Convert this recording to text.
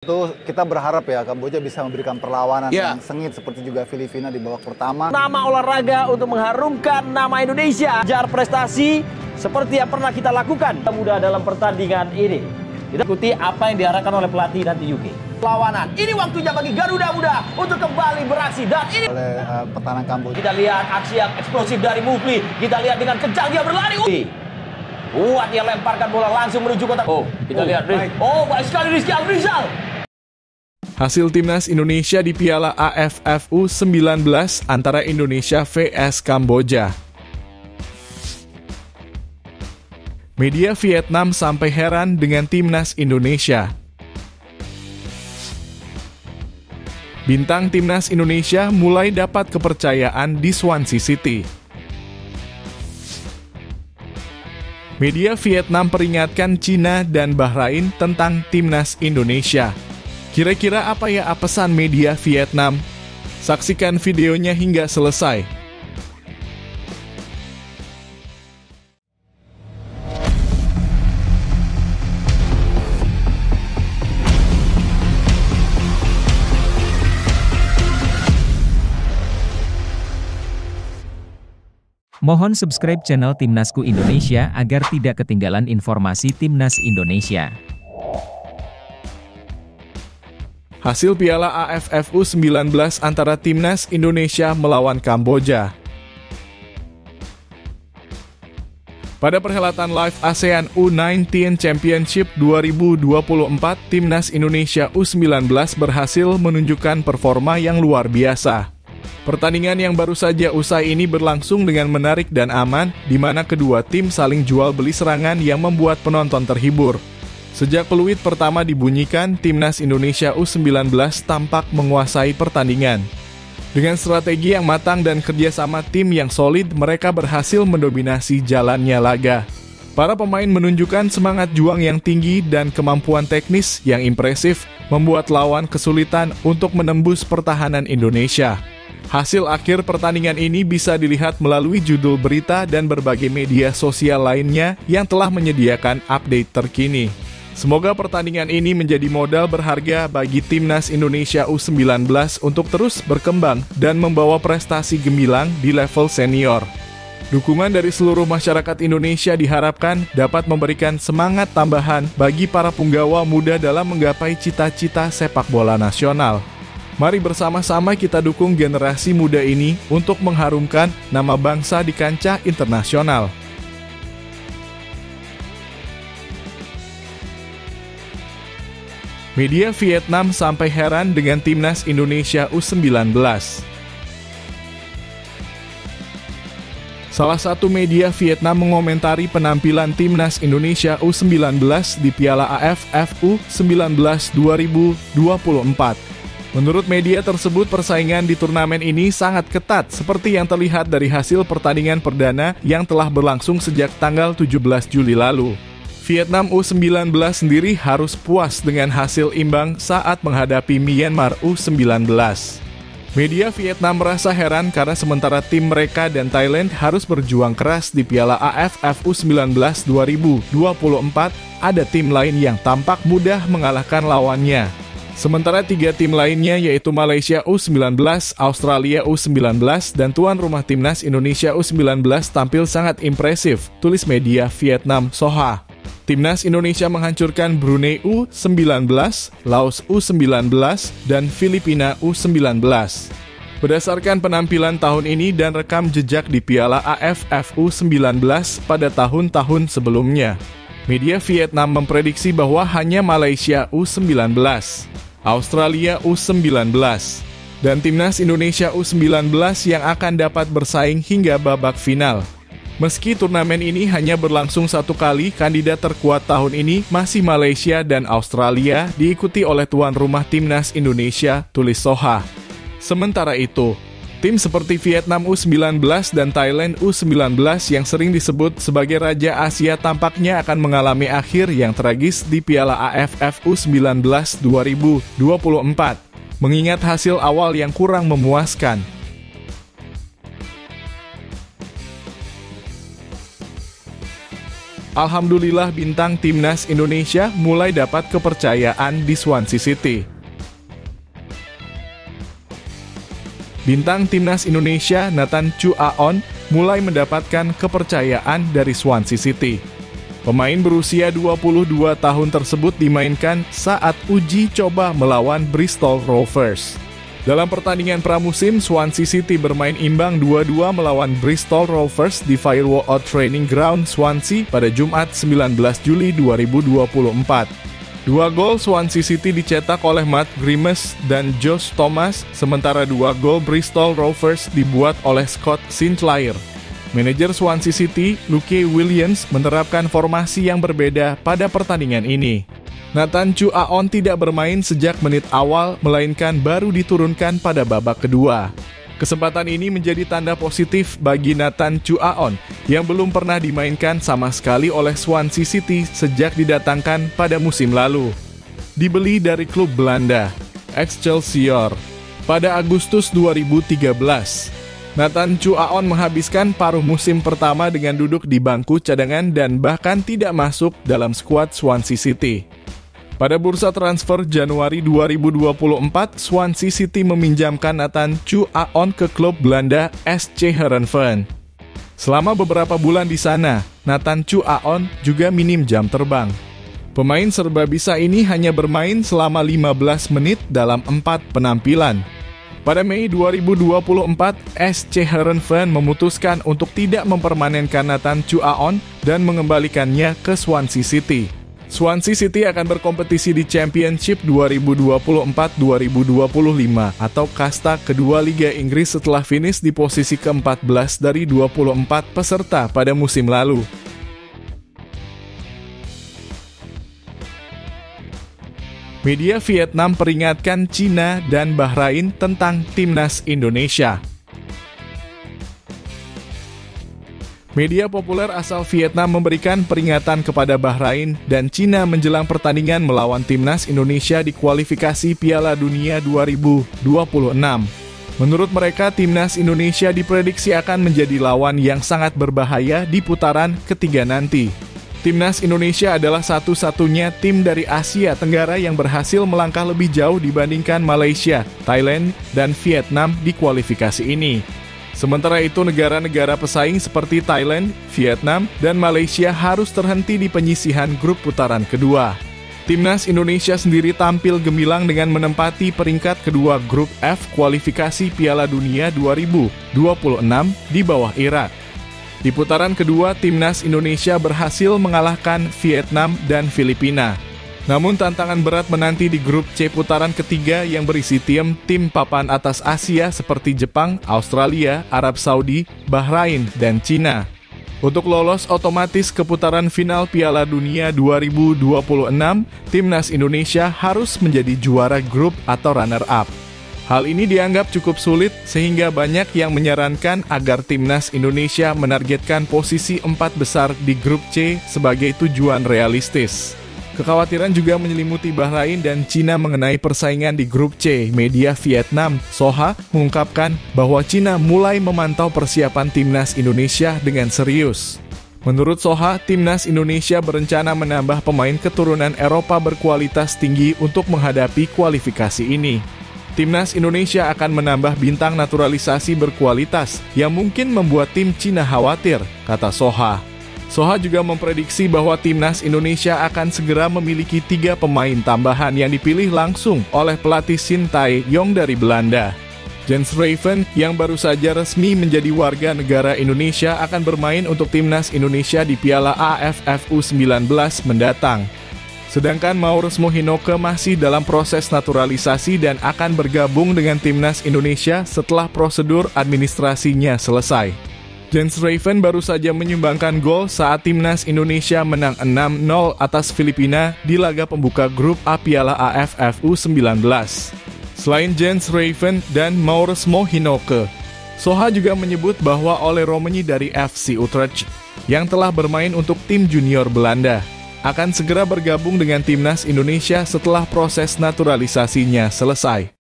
Itu kita berharap ya Kamboja bisa memberikan perlawanan Ya. yang sengit seperti juga Filipina di babak pertama. Nama olahraga untuk mengharumkan nama Indonesia. Jar prestasi seperti yang pernah kita lakukan. Mudah dalam pertandingan ini. Kita ikuti apa yang diarahkan oleh pelatih nanti UK. Perlawanan. Ini waktunya bagi Garuda Muda untuk kembali beraksi. Dan ini Oleh pertahanan Kamboja. kita lihat aksi yang eksplosif dari Mufli. Kita lihat dengan kencang dia berlari. Kuat dia lemparkan bola langsung menuju kotak. Kita lihat. Baik sekali Rizky Afrizal. Hasil timnas Indonesia di Piala AFF U19 antara Indonesia vs Kamboja. Media Vietnam sampai heran dengan timnas Indonesia. Bintang timnas Indonesia mulai dapat kepercayaan di Swansea City. Media Vietnam peringatkan Cina dan Bahrain tentang timnas Indonesia. Kira-kira apa ya pesan media Vietnam? Saksikan videonya hingga selesai. Mohon subscribe channel Timnasku Indonesia agar tidak ketinggalan informasi Timnas Indonesia. Hasil Piala AFF U19 antara Timnas Indonesia melawan Kamboja. Pada perhelatan live ASEAN U19 Championship 2024, Timnas Indonesia U19 berhasil menunjukkan performa yang luar biasa. Pertandingan yang baru saja usai ini berlangsung dengan menarik dan aman, di mana kedua tim saling jual beli serangan yang membuat penonton terhibur. Sejak peluit pertama dibunyikan, Timnas Indonesia U19 tampak menguasai pertandingan. Dengan strategi yang matang dan kerjasama tim yang solid, mereka berhasil mendominasi jalannya laga. Para pemain menunjukkan semangat juang yang tinggi dan kemampuan teknis yang impresif, membuat lawan kesulitan untuk menembus pertahanan Indonesia. Hasil akhir pertandingan ini bisa dilihat melalui judul berita dan berbagai media sosial lainnya yang telah menyediakan update terkini. Semoga pertandingan ini menjadi modal berharga bagi Timnas Indonesia U19 untuk terus berkembang dan membawa prestasi gemilang di level senior. Dukungan dari seluruh masyarakat Indonesia diharapkan dapat memberikan semangat tambahan bagi para punggawa muda dalam menggapai cita-cita sepak bola nasional. Mari bersama-sama kita dukung generasi muda ini untuk mengharumkan nama bangsa di kancah internasional. Media Vietnam sampai heran dengan Timnas Indonesia U19. Salah satu media Vietnam mengomentari penampilan Timnas Indonesia U19 di Piala AFF U19 2024. Menurut media tersebut, persaingan di turnamen ini sangat ketat seperti yang terlihat dari hasil pertandingan perdana yang telah berlangsung sejak tanggal 17 Juli lalu. Vietnam U19 sendiri harus puas dengan hasil imbang saat menghadapi Myanmar U19. Media Vietnam merasa heran karena sementara tim mereka dan Thailand harus berjuang keras di Piala AFF U19 2024, ada tim lain yang tampak mudah mengalahkan lawannya. Sementara tiga tim lainnya yaitu Malaysia U19, Australia U19, dan tuan rumah Timnas Indonesia U19 tampil sangat impresif, tulis media Vietnam Soha. Timnas Indonesia menghancurkan Brunei U19, Laos U19, dan Filipina U19. Berdasarkan penampilan tahun ini dan rekam jejak di Piala AFF U19 pada tahun-tahun sebelumnya, media Vietnam memprediksi bahwa hanya Malaysia U19, Australia U19, dan Timnas Indonesia U19 yang akan dapat bersaing hingga babak final. Meski turnamen ini hanya berlangsung satu kali, kandidat terkuat tahun ini masih Malaysia dan Australia, diikuti oleh tuan rumah Timnas Indonesia, tulis Soha. Sementara itu, tim seperti Vietnam U19 dan Thailand U19 yang sering disebut sebagai Raja Asia tampaknya akan mengalami akhir yang tragis di Piala AFF U19 2024, mengingat hasil awal yang kurang memuaskan. Alhamdulillah bintang timnas Indonesia mulai dapat kepercayaan di Swansea City. Bintang timnas Indonesia Nathan Chu Aon mulai mendapatkan kepercayaan dari Swansea City. Pemain berusia 22 tahun tersebut dimainkan saat uji coba melawan Bristol Rovers. Dalam pertandingan pramusim, Swansea City bermain imbang 2-2 melawan Bristol Rovers di Firewall Training Ground Swansea pada Jumat 19 Juli 2024. 2 gol Swansea City dicetak oleh Matt Grimes dan Josh Thomas, sementara 2 gol Bristol Rovers dibuat oleh Scott Sinclair. Manajer Swansea City, Luke Williams, menerapkan formasi yang berbeda pada pertandingan ini. Nathan Chu Aon tidak bermain sejak menit awal, melainkan baru diturunkan pada babak kedua. Kesempatan ini menjadi tanda positif bagi Nathan Chu Aon yang belum pernah dimainkan sama sekali oleh Swansea City sejak didatangkan pada musim lalu. Dibeli dari klub Belanda, Excelsior, pada Agustus 2013. Nathan Chu Aon menghabiskan paruh musim pertama dengan duduk di bangku cadangan dan bahkan tidak masuk dalam skuad Swansea City. Pada bursa transfer Januari 2024, Swansea City meminjamkan Nathan Chu Aon ke klub Belanda SC Heerenveen. Selama beberapa bulan di sana, Nathan Chu Aon juga minim jam terbang. Pemain serba bisa ini hanya bermain selama 15 menit dalam 4 penampilan. Pada Mei 2024, SC Heerenveen memutuskan untuk tidak mempermanenkan Nathan Chu Aon dan mengembalikannya ke Swansea City. Swansea City akan berkompetisi di Championship 2024-2025 atau kasta kedua Liga Inggris setelah finish di posisi ke-14 dari 24 peserta pada musim lalu. Media Vietnam peringatkan Cina dan Bahrain tentang timnas Indonesia. Media populer asal Vietnam memberikan peringatan kepada Bahrain dan Cina menjelang pertandingan melawan timnas Indonesia di kualifikasi Piala Dunia 2026. Menurut mereka, timnas Indonesia diprediksi akan menjadi lawan yang sangat berbahaya di putaran ketiga nanti. Timnas Indonesia adalah satu-satunya tim dari Asia Tenggara yang berhasil melangkah lebih jauh dibandingkan Malaysia, Thailand, dan Vietnam di kualifikasi ini. Sementara itu, negara-negara pesaing seperti Thailand, Vietnam, dan Malaysia harus terhenti di penyisihan grup putaran kedua. Timnas Indonesia sendiri tampil gemilang dengan menempati peringkat kedua grup F kualifikasi Piala Dunia 2026 di bawah Irak. Di putaran kedua, timnas Indonesia berhasil mengalahkan Vietnam dan Filipina. Namun tantangan berat menanti di grup C putaran ketiga yang berisi tim papan atas Asia seperti Jepang, Australia, Arab Saudi, Bahrain, dan Cina. Untuk lolos otomatis ke putaran final Piala Dunia 2026, timnas Indonesia harus menjadi juara grup atau runner-up. Hal ini dianggap cukup sulit sehingga banyak yang menyarankan agar timnas Indonesia menargetkan posisi 4 besar di grup C sebagai tujuan realistis. Kekhawatiran juga menyelimuti Bahrain dan Cina mengenai persaingan di grup C. Media Vietnam, Soha, mengungkapkan bahwa Cina mulai memantau persiapan timnas Indonesia dengan serius. Menurut Soha, timnas Indonesia berencana menambah pemain keturunan Eropa berkualitas tinggi untuk menghadapi kualifikasi ini. Timnas Indonesia akan menambah bintang naturalisasi berkualitas yang mungkin membuat tim Cina khawatir, kata Soha. Soha juga memprediksi bahwa timnas Indonesia akan segera memiliki 3 pemain tambahan yang dipilih langsung oleh pelatih Shin Tae-yong dari Belanda. Jens Raven yang baru saja resmi menjadi warga negara Indonesia akan bermain untuk timnas Indonesia di Piala AFF U19 mendatang. Sedangkan Maurus Mohinoke masih dalam proses naturalisasi dan akan bergabung dengan timnas Indonesia setelah prosedur administrasinya selesai. Jens Raven baru saja menyumbangkan gol saat timnas Indonesia menang 6-0 atas Filipina di laga pembuka grup A Piala AFF U19. Selain Jens Raven dan Maurus Mohinoke, Soha juga menyebut bahwa Ole Romani dari FC Utrecht yang telah bermain untuk tim junior Belanda akan segera bergabung dengan timnas Indonesia setelah proses naturalisasinya selesai.